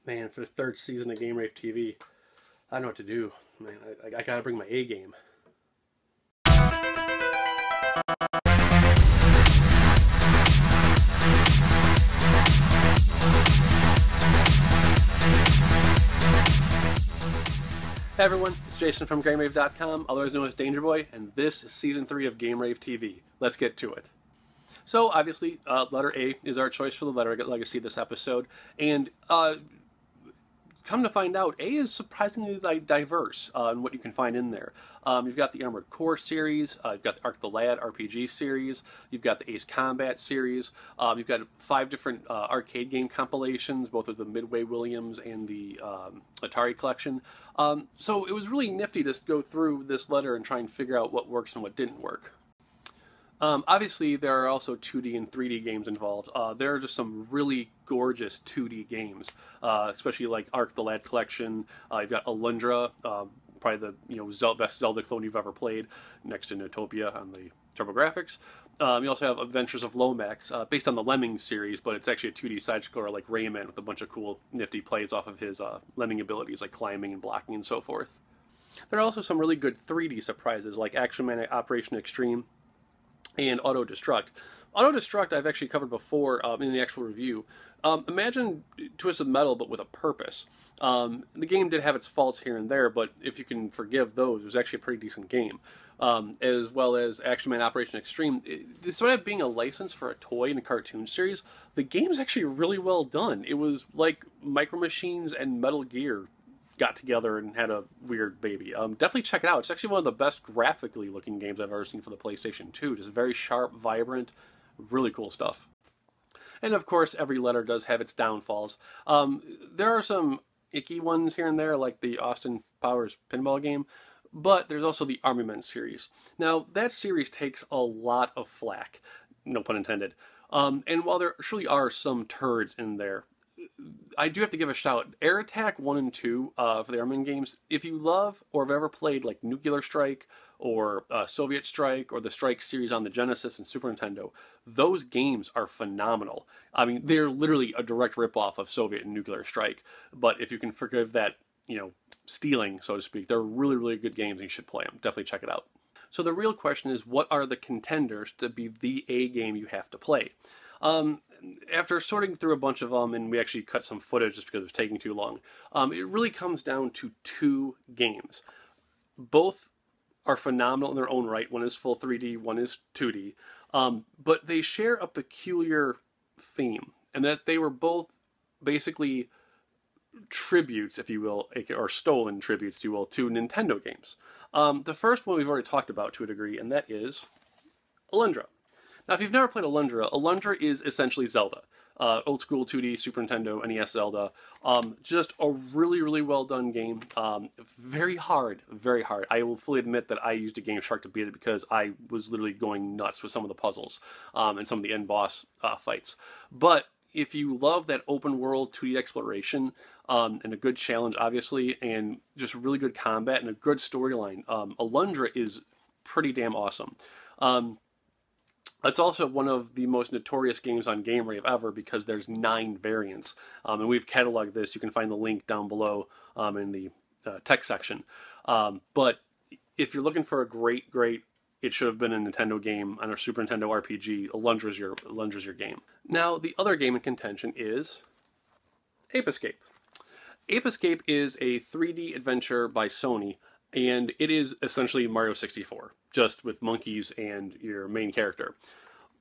Man, for the third season of GameRaveTV, I don't know what to do. Man, I gotta bring my A game. Hey everyone, it's Jason from GameRave.com, otherwise known as Danger Boy, and this is Season 3 of GameRaveTV. Let's get to it. So, obviously, letter A is our choice for the letter legacy this episode, and come to find out, A is surprisingly diverse in what you can find in there. You've got the Armored Core series, you've got the Arc the Lad RPG series, you've got the Ace Combat series, you've got 5 different arcade game compilations, both of the Midway Williams and the Atari collection. So it was really nifty to go through this letter and try and figure out what works and what didn't work. Obviously, there are also 2D and 3D games involved. There are just some really gorgeous 2D games, especially like Arc the Lad Collection. You've got Alundra, probably the best Zelda clone you've ever played, next to Notopia on the TurboGrafx. You also have Adventures of Lomax, based on the Lemmings series, but it's actually a 2D side-scroller like Rayman with a bunch of cool, nifty plays off of his Lemming abilities like climbing and blocking and so forth. There are also some really good 3D surprises like Action Man Operation Extreme and Auto Destruct. Auto Destruct I've actually covered before in the actual review. Imagine Twisted Metal but with a purpose. The game did have its faults here and there, but if you can forgive those, it was actually a pretty decent game. As well as Action Man Operation Extreme. Despite it being a license for a toy and a cartoon series, the game's actually really well done. It was like Micro Machines and Metal Gear got together and had a weird baby. Definitely check it out. It's actually one of the best graphically looking games I've ever seen for the PlayStation 2. Just very sharp, vibrant, really cool stuff. And of course, every letter does have its downfalls. There are some icky ones here and there, like the Austin Powers pinball game, but there's also the Army Men series. Now, that series takes a lot of flack, no pun intended. And while there surely are some turds in there, I do have to give a shout. Air Attack 1 and 2 for the Army Men games, if you love or have ever played like Nuclear Strike or Soviet Strike or the Strike series on the Genesis and Super Nintendo, those games are phenomenal. I mean, they're literally a direct ripoff of Soviet and Nuclear Strike, but if you can forgive that, stealing, so to speak, they're really, really good games and you should play them. Definitely check it out. So the real question is, what are the contenders to be the A game you have to play? After sorting through a bunch of them, and we actually cut some footage just because it was taking too long, it really comes down to 2 games. Both are phenomenal in their own right. One is full 3D, one is 2D, but they share a peculiar theme, and that they were both basically tributes, if you will, or stolen tributes, if you will, to Nintendo games. The first one we've already talked about to a degree, and that is Alundra. Now, if you've never played Alundra, Alundra is essentially Zelda. Old school 2D, Super Nintendo, NES Zelda. Just a really, really well done game. Very hard, very hard. I will fully admit that I used a Game Shark to beat it because I was literally going nuts with some of the puzzles and some of the end boss fights. But if you love that open world 2D exploration and a good challenge, obviously, and just really good combat and a good storyline, Alundra is pretty damn awesome. It's also one of the most notorious games on Game-Rave ever because there's 9 variants. And we've cataloged this. You can find the link down below in the text section. But if you're looking for a great, it should have been a Nintendo game on a Super Nintendo RPG, Alundra's your game. Now, the other game in contention is Ape Escape. Ape Escape is a 3D adventure by Sony, and it is essentially Mario 64, just with monkeys and your main character.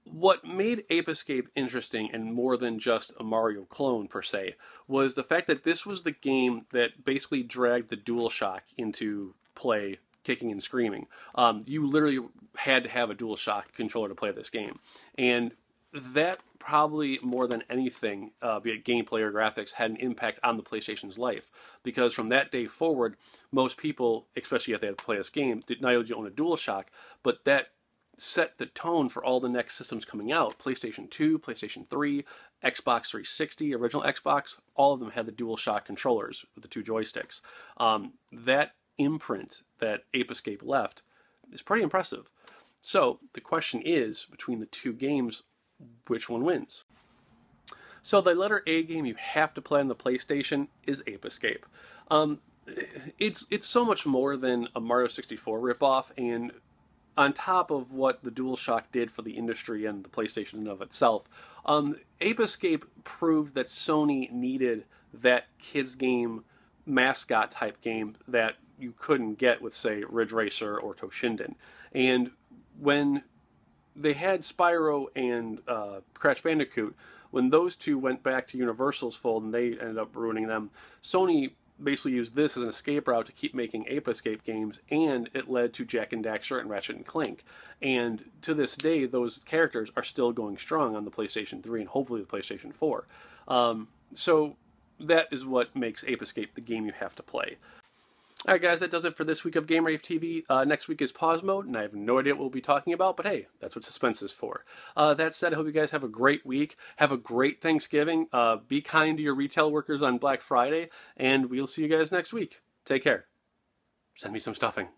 What made Ape Escape interesting, and more than just a Mario clone per se, was the fact that this was the game that basically dragged the DualShock into play, kicking and screaming. You literally had to have a DualShock controller to play this game. And that probably more than anything, be it gameplay or graphics, had an impact on the PlayStation's life. Because from that day forward, most people, especially if they had to play this game, did not only own a DualShock, but that set the tone for all the next systems coming out. PlayStation 2, PlayStation 3, Xbox 360, original Xbox, all of them had the DualShock controllers with the 2 joysticks. That imprint that Ape Escape left is pretty impressive. So the question is, between the 2 games, which one wins? So the letter A game you have to play on the PlayStation is Ape Escape. It's so much more than a Mario 64 ripoff, and on top of what the DualShock did for the industry and the PlayStation in of itself, Ape Escape proved that Sony needed that kids game mascot type game that you couldn't get with, say, Ridge Racer or Toshinden. And when they had Spyro and Crash Bandicoot, when those two went back to Universal's fold and they ended up ruining them, Sony basically used this as an escape route to keep making Ape Escape games, and it led to Jak and Daxter and Ratchet and Clank. And to this day, those characters are still going strong on the PlayStation 3 and hopefully the PlayStation 4. So that is what makes Ape Escape the game you have to play. Alright guys, that does it for this week of Game Rave TV. Next week is pause mode, and I have no idea what we'll be talking about, but hey, that's what suspense is for. That said, I hope you guys have a great week. Have a great Thanksgiving. Be kind to your retail workers on Black Friday, and we'll see you guys next week. Take care. Send me some stuffing.